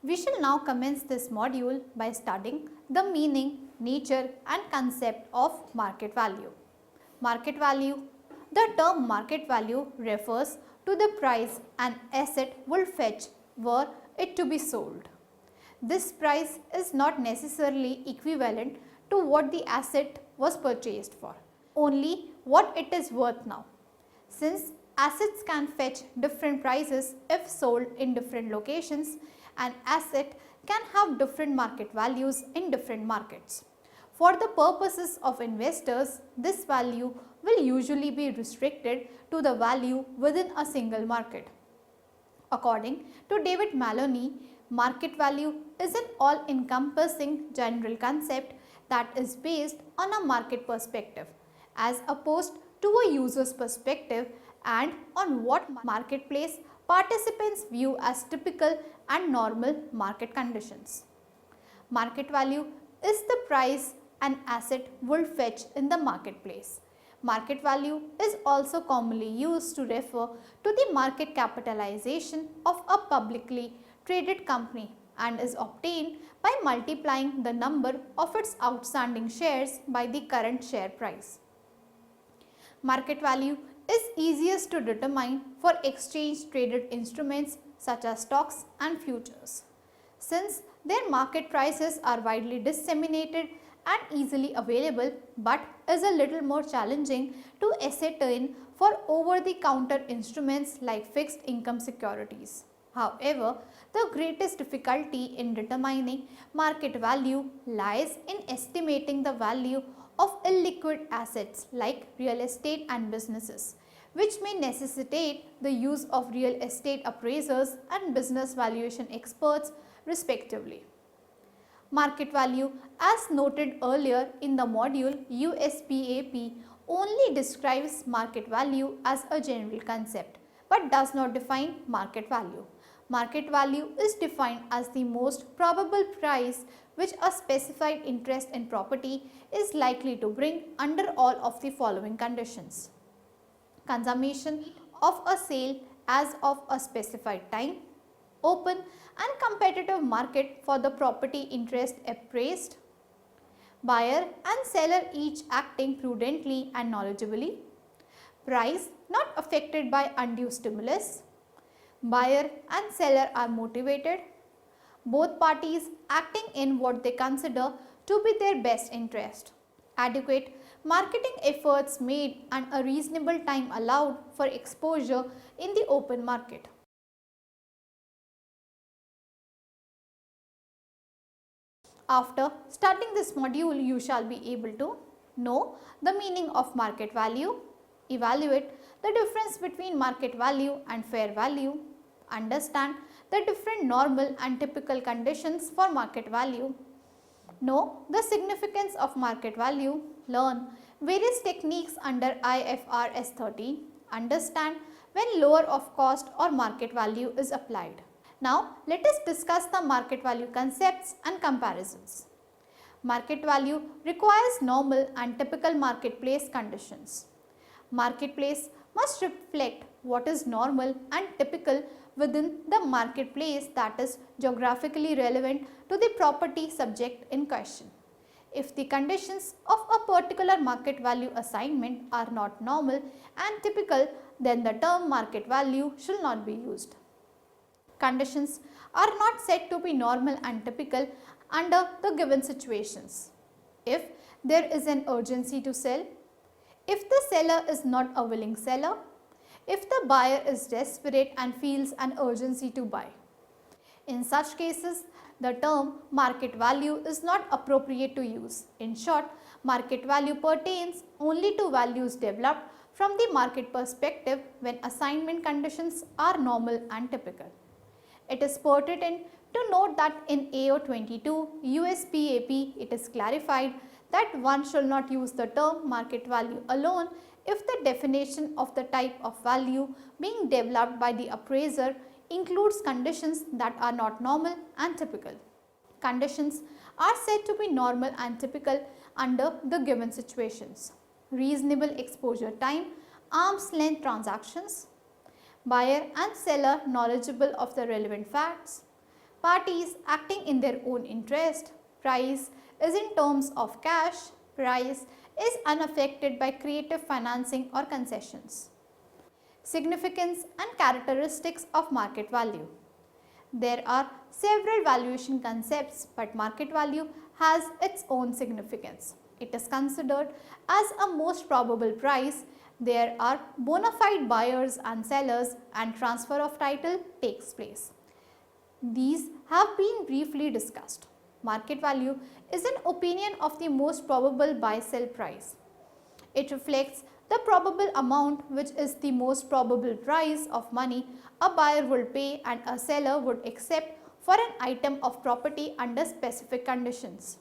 We shall now commence this module by studying the meaning, nature and concept of market value. Market value. The term market value refers to the price an asset will fetch were it to be sold. This price is not necessarily equivalent to what the asset was purchased for, only what it is worth now. Since assets can fetch different prices if sold in different locations, an asset can have different market values in different markets. For the purposes of investors, this value will usually be restricted to the value within a single market. According to David Maloney, market value is an all-encompassing general concept that is based on a market perspective as opposed to a user's perspective and on what marketplace participants view as typical and normal market conditions. Market value is the price an asset will fetch in the marketplace. Market value is also commonly used to refer to the market capitalization of a publicly traded company and is obtained by multiplying the number of its outstanding shares by the current share price. Market value is easiest to determine for exchange traded instruments such as stocks and futures, since their market prices are widely disseminated and easily available, but is a little more challenging to ascertain for over-the-counter instruments like fixed income securities. However, the greatest difficulty in determining market value lies in estimating the value of illiquid assets like real estate and businesses, which may necessitate the use of real estate appraisers and business valuation experts respectively. Market value, as noted earlier in the module, USPAP only describes market value as a general concept but does not define market value. Market value is defined as the most probable price which a specified interest in property is likely to bring under all of the following conditions: consummation of a sale as of a specified time, open and competitive market for the property interest appraised, buyer and seller each acting prudently and knowledgeably, price not affected by undue stimulus, buyer and seller are motivated, both parties acting in what they consider to be their best interest, adequate marketing efforts made and a reasonable time allowed for exposure in the open market. After studying this module, you shall be able to know the meaning of market value, evaluate the difference between market value and fair value, understand the different normal and typical conditions for market value, know the significance of market value, learn various techniques under IFRS 13, understand when lower of cost or market value is applied. Now, let us discuss the market value concepts and comparisons. Market value requires normal and typical marketplace conditions. Marketplace must reflect what is normal and typical within the marketplace, that is geographically relevant to the property subject in question. If the conditions of a particular market value assignment are not normal and typical, then the term market value shall not be used. Conditions are not said to be normal and typical under the given situations: if there is an urgency to sell, if the seller is not a willing seller, if the buyer is desperate and feels an urgency to buy. In such cases, the term market value is not appropriate to use. In short, market value pertains only to values developed from the market perspective when assignment conditions are normal and typical. It is pertinent to note that in AO 22 USPAP it is clarified that one shall not use the term market value alone if the definition of the type of value being developed by the appraiser includes conditions that are not normal and typical. Conditions are said to be normal and typical under the given situations: reasonable exposure time, arm's length transactions, buyer and seller knowledgeable of the relevant facts, parties acting in their own interest. Price is in terms of cash. Price is unaffected by creative financing or concessions. Significance and characteristics of market value. There are several valuation concepts, but market value has its own significance. It is considered as a most probable price. There are bona fide buyers and sellers, and transfer of title takes place. These have been briefly discussed. Market value is an opinion of the most probable buy-sell price. It reflects the probable amount, which is the most probable price of money a buyer would pay and a seller would accept for an item of property under specific conditions.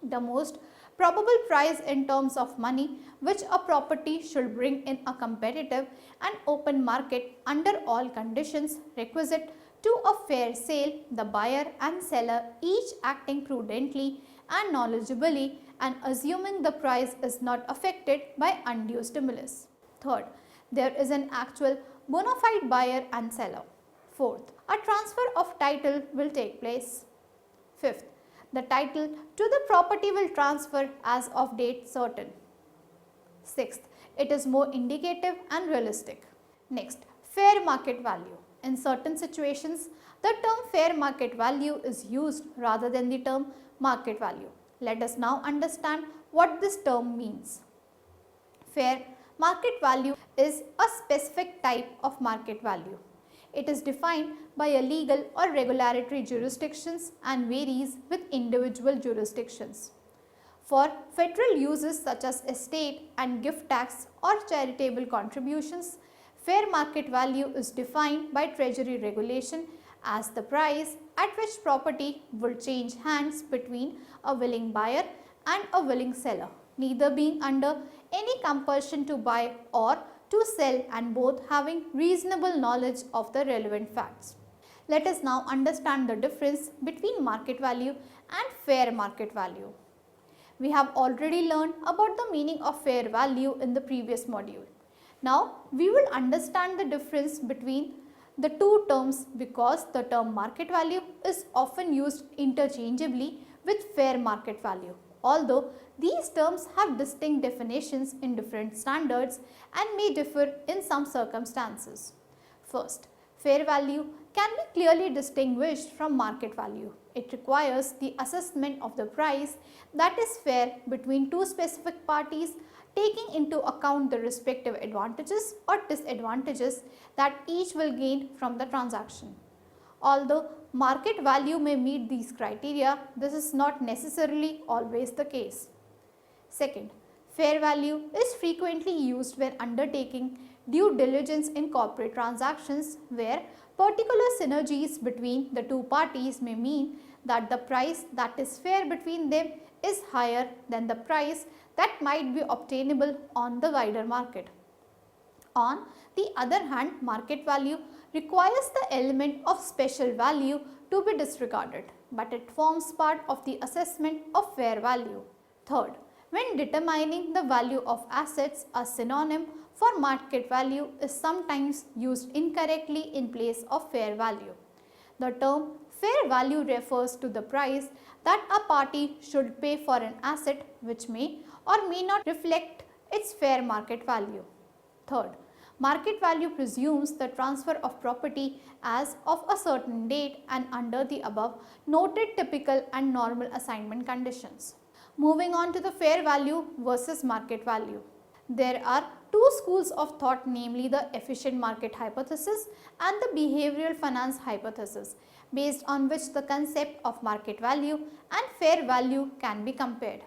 The most probable price in terms of money which a property should bring in a competitive and open market under all conditions requisite to a fair sale, the buyer and seller each acting prudently and knowledgeably and assuming the price is not affected by undue stimulus. Third, there is an actual bona fide buyer and seller. Fourth, a transfer of title will take place. Fifth, the title to the property will transfer as of date certain. Sixth, it is more indicative and realistic. Next, fair market value. In certain situations, the term fair market value is used rather than the term market value. Let us now understand what this term means. Fair market value is a specific type of market value. It is defined by a legal or regulatory jurisdictions and varies with individual jurisdictions. For federal uses such as estate and gift tax or charitable contributions, fair market value is defined by Treasury regulation as the price at which property will change hands between a willing buyer and a willing seller, neither being under any compulsion to buy or to sell and both having reasonable knowledge of the relevant facts. Let us now understand the difference between market value and fair market value. We have already learned about the meaning of fair value in the previous module. Now, we will understand the difference between the two terms because the term market value is often used interchangeably with fair market value, although these terms have distinct definitions in different standards and may differ in some circumstances. First, fair value can be clearly distinguished from market value. It requires the assessment of the price that is fair between two specific parties, taking into account the respective advantages or disadvantages that each will gain from the transaction. Although market value may meet these criteria, this is not necessarily always the case. Second, fair value is frequently used when undertaking due diligence in corporate transactions where particular synergies between the two parties may mean that the price that is fair between them is higher than the price that might be obtainable on the wider market. On the other hand, market value requires the element of special value to be disregarded, but it forms part of the assessment of fair value. Third, when determining the value of assets, a synonym for market value is sometimes used incorrectly in place of fair value. The term fair value refers to the price that a party should pay for an asset which may or may not reflect its fair market value. Third, market value presumes the transfer of property as of a certain date and under the above noted typical and normal assignment conditions. Moving on to the fair value versus market value. There are two schools of thought, namely the efficient market hypothesis and the behavioral finance hypothesis, based on which the concept of market value and fair value can be compared.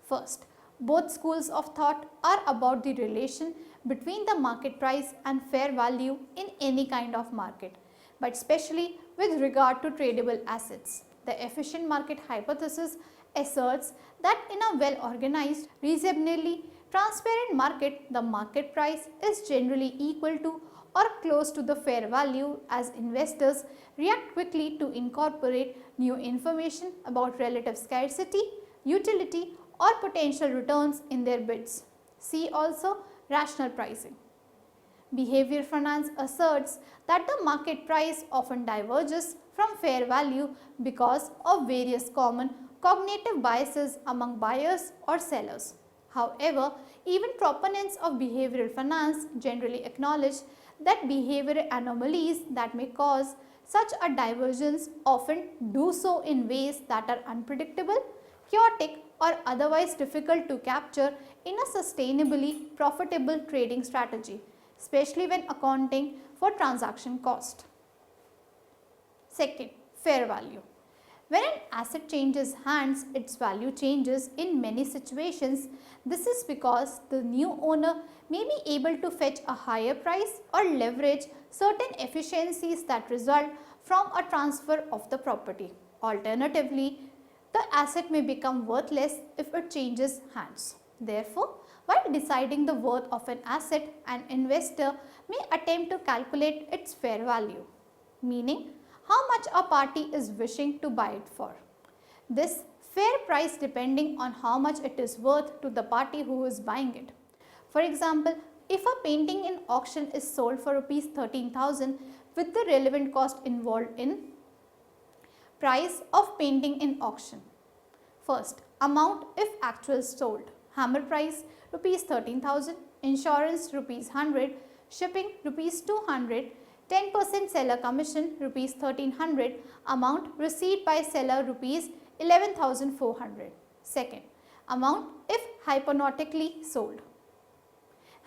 First, both schools of thought are about the relation between the market price and fair value in any kind of market, but especially with regard to tradable assets. The efficient market hypothesis asserts that in a well-organized, reasonably transparent market, the market price is generally equal to or close to the fair value as investors react quickly to incorporate new information about relative scarcity, utility or potential returns in their bids. See also rational pricing. Behavior finance asserts that the market price often diverges from fair value because of various common cognitive biases among buyers or sellers. However, even proponents of behavioral finance generally acknowledge that behavioral anomalies that may cause such a divergence often do so in ways that are unpredictable, chaotic, or otherwise difficult to capture in a sustainably profitable trading strategy, especially when accounting for transaction cost. Second, fair value. When an asset changes hands, its value changes in many situations. This is because the new owner may be able to fetch a higher price or leverage certain efficiencies that result from a transfer of the property. Alternatively, the asset may become worthless if it changes hands. Therefore, while deciding the worth of an asset, an investor may attempt to calculate its fair value, meaning how much a party is wishing to buy it for. This fair price depending on how much it is worth to the party who is buying it. For example, if a painting in auction is sold for Rs 13,000 with the relevant cost involved in price of painting in auction. First, amount if actual sold. Hammer price Rs 13,000, insurance Rs 100, shipping Rs 200, 10% seller commission Rs 1300, amount received by seller Rs 11,400. Second, amount if hypothetically sold.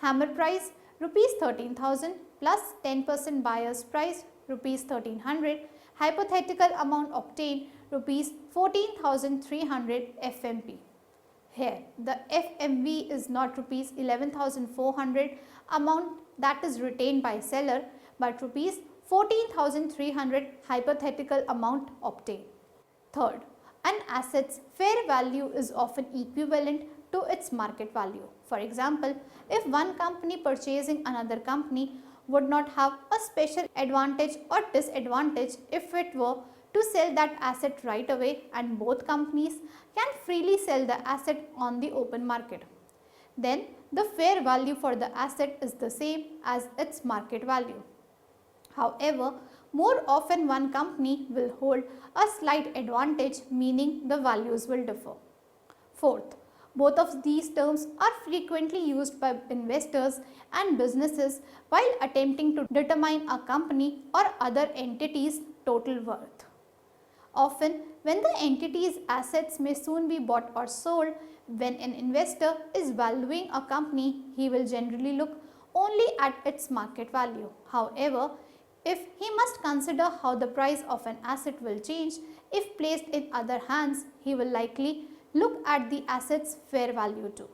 Hammer price Rs 13,000 plus 10% buyer's price Rs 1300, hypothetical amount obtained Rs 14,300 FMP. Here the FMV is not Rs 11,400 amount that is retained by seller, but Rs 14,300 hypothetical amount obtained. Third, an asset's fair value is often equivalent to its market value. For example, if one company purchasing another company would not have a special advantage or disadvantage if it were to sell that asset right away, and both companies can freely sell the asset on the open market, then the fair value for the asset is the same as its market value. However, more often one company will hold a slight advantage, meaning the values will differ. Fourth, both of these terms are frequently used by investors and businesses while attempting to determine a company or other entity's total worth. Often, when the entity's assets may soon be bought or sold, when an investor is valuing a company, he will generally look only at its market value. However, if he must consider how the price of an asset will change if placed in other hands, he will likely look at the asset's fair value too.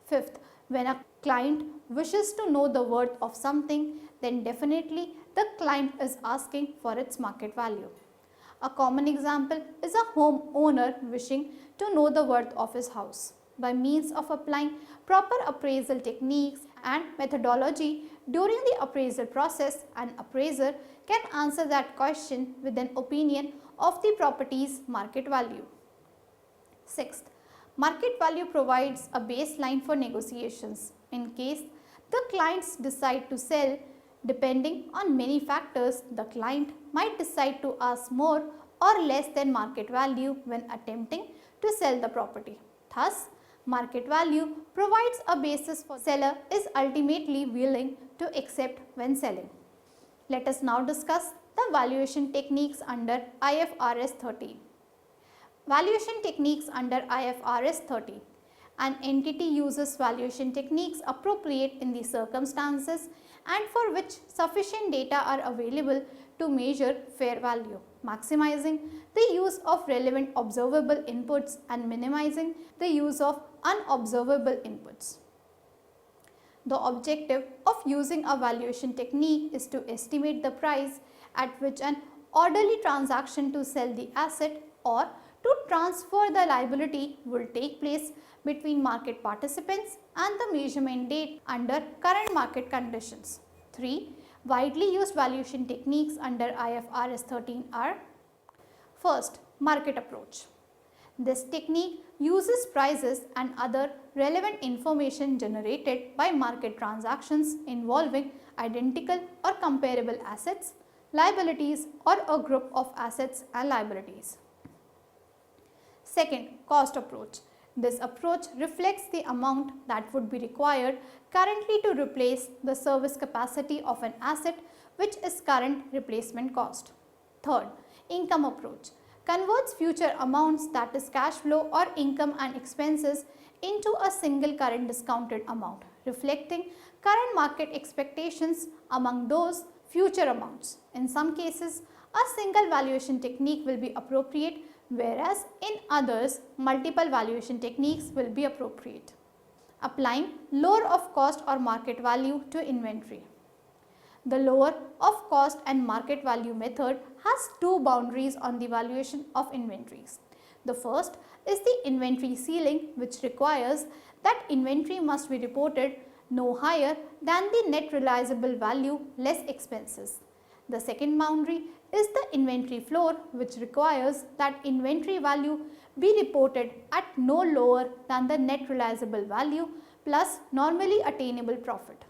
Fifth, when a client wishes to know the worth of something, then definitely the client is asking for its market value. A common example is a homeowner wishing to know the worth of his house. By means of applying proper appraisal techniques and methodology during the appraisal process, an appraiser can answer that question with an opinion of the property's market value. Sixth, market value provides a baseline for negotiations. In case the clients decide to sell, depending on many factors, the client might decide to ask more or less than market value when attempting to sell the property. Thus, market value provides a basis for seller is ultimately willing to accept when selling. Let us now discuss the valuation techniques under IFRS 13. Valuation techniques under IFRS 13. An entity uses valuation techniques appropriate in the circumstances and for which sufficient data are available to measure fair value, maximizing the use of relevant observable inputs and minimizing the use of unobservable inputs. The objective of using a valuation technique is to estimate the price at which an orderly transaction to sell the asset or to transfer the liability will take place between market participants and the measurement date under current market conditions. 3. Widely used valuation techniques under IFRS 13 are: first, market approach. This technique uses prices and other relevant information generated by market transactions involving identical or comparable assets liabilities, or a group of assets and liabilities. Second, cost approach. This approach reflects the amount that would be required currently to replace the service capacity of an asset, which is current replacement cost. Third, income approach converts future amounts, that is cash flow or income and expenses, into a single current discounted amount, reflecting current market expectations among those future amounts. In some cases, a single valuation technique will be appropriate, whereas in others, multiple valuation techniques will be appropriate. Applying lower of cost or market value to inventory. The lower of cost and market value method has two boundaries on the valuation of inventories. The first is the inventory ceiling, which requires that inventory must be reported no higher than the net realizable value less expenses. The second boundary is the inventory floor, which requires that inventory value be reported at no lower than the net realizable value plus normally attainable profit.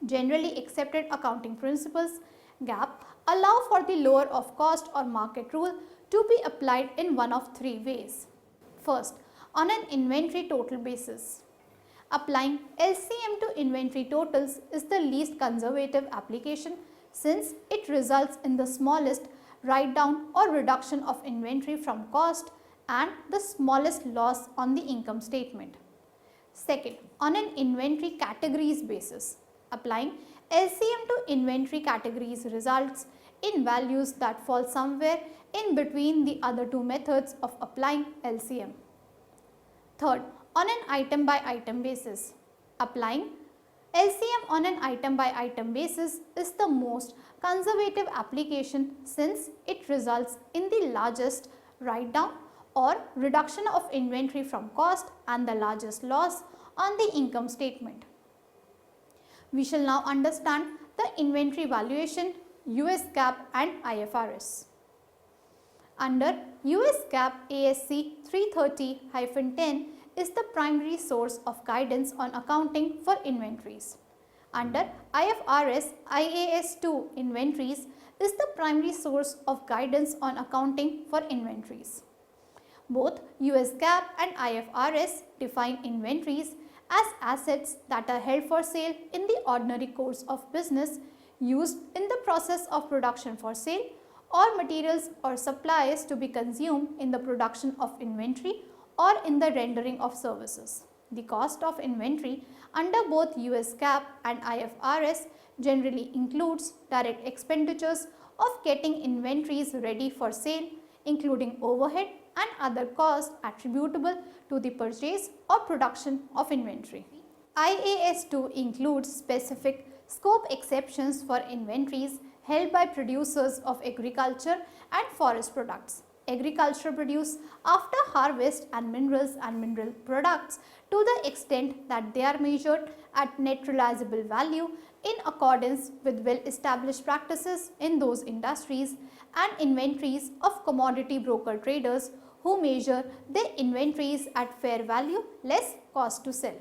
Generally accepted accounting principles (GAAP) allow for the lower of cost or market rule to be applied in one of three ways. First, on an inventory total basis. Applying LCM to inventory totals is the least conservative application, since it results in the smallest write down or reduction of inventory from cost and the smallest loss on the income statement. Second, on an inventory categories basis. Applying LCM to inventory categories results in values that fall somewhere in between the other two methods of applying LCM. Third, on an item by item basis. Applying LCM on an item by item basis is the most conservative application, since it results in the largest write down or reduction of inventory from cost and the largest loss on the income statement. We shall now understand the inventory valuation, US GAAP and IFRS. Under US GAAP, ASC 330-10 is the primary source of guidance on accounting for inventories. Under IFRS, IAS 2 inventories is the primary source of guidance on accounting for inventories. Both US GAAP and IFRS define inventories as assets that are held for sale in the ordinary course of business, used in the process of production for sale, or materials or supplies to be consumed in the production of inventory or in the rendering of services. The cost of inventory under both US GAAP and IFRS generally includes direct expenditures of getting inventories ready for sale, including overhead and other costs attributable to the purchase or production of inventory. IAS 2 includes specific scope exceptions for inventories held by producers of agriculture and forest products. Agriculture produce after harvest and mineral products to the extent that they are measured at net realizable value in accordance with well established practices in those industries, and inventories of commodity broker traders who measure their inventories at fair value less cost to sell.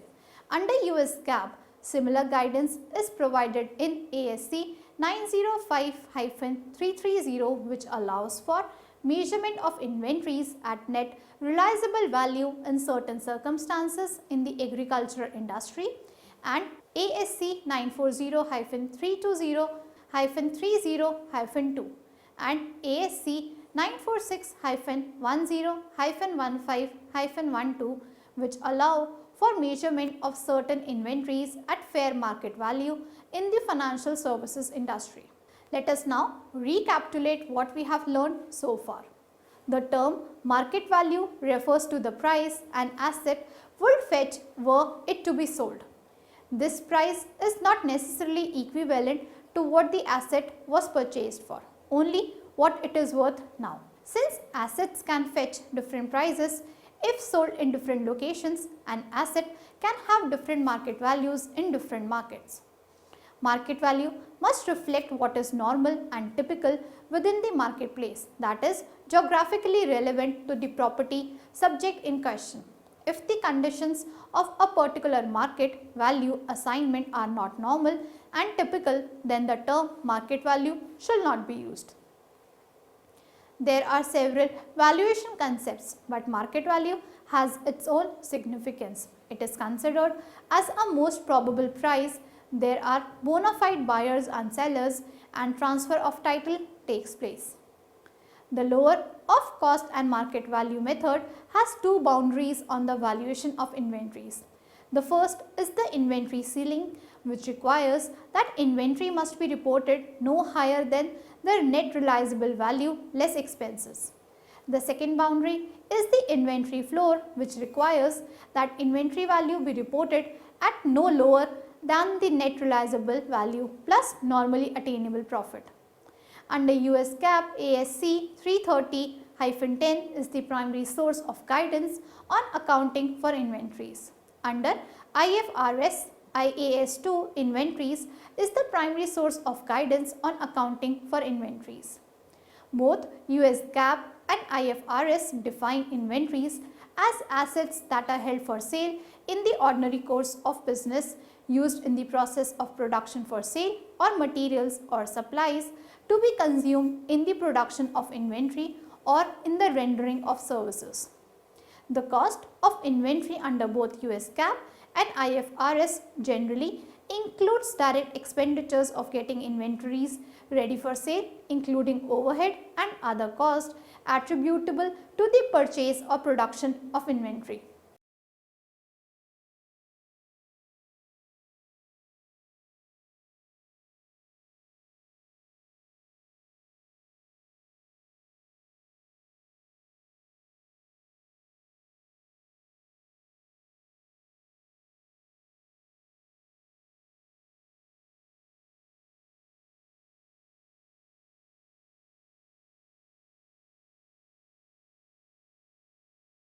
Under US GAAP, similar guidance is provided in ASC 905-330, which allows for measurement of inventories at net realizable value in certain circumstances in the agricultural industry, and ASC 940-320-30-2 and ASC 946-10-15-12, which allow for measurement of certain inventories at fair market value in the financial services industry. Let us now recapitulate what we have learned so far. The term market value refers to the price an asset would fetch were it to be sold. This price is not necessarily equivalent to what the asset was purchased for, only what it is worth now. Since assets can fetch different prices if sold in different locations, an asset can have different market values in different markets. Market value must reflect what is normal and typical within the marketplace, that is geographically relevant to the property subject in question. if the conditions of a particular market value assignment are not normal and typical, then the term market value shall not be used. There are several valuation concepts, but market value has its own significance. It is considered as a most probable price. There are bona fide buyers and sellers, and transfer of title takes place. The lower of cost and market value method has two boundaries on the valuation of inventories. The first is the inventory ceiling, which requires that inventory must be reported no higher than the net realizable value less expenses. The second boundary is the inventory floor, which requires that inventory value be reported at no lower than the net realizable value plus normally attainable profit. Under US GAAP ASC 330-10 is the primary source of guidance on accounting for inventories. Under IFRS IAS 2, inventories is the primary source of guidance on accounting for inventories. Both US GAAP and IFRS define inventories as assets that are held for sale in the ordinary course of business, used in the process of production for sale, or materials or supplies to be consumed in the production of inventory or in the rendering of services. The cost of inventory under both US GAAP and IFRS generally includes direct expenditures of getting inventories ready for sale, including overhead and other costs attributable to the purchase or production of inventory.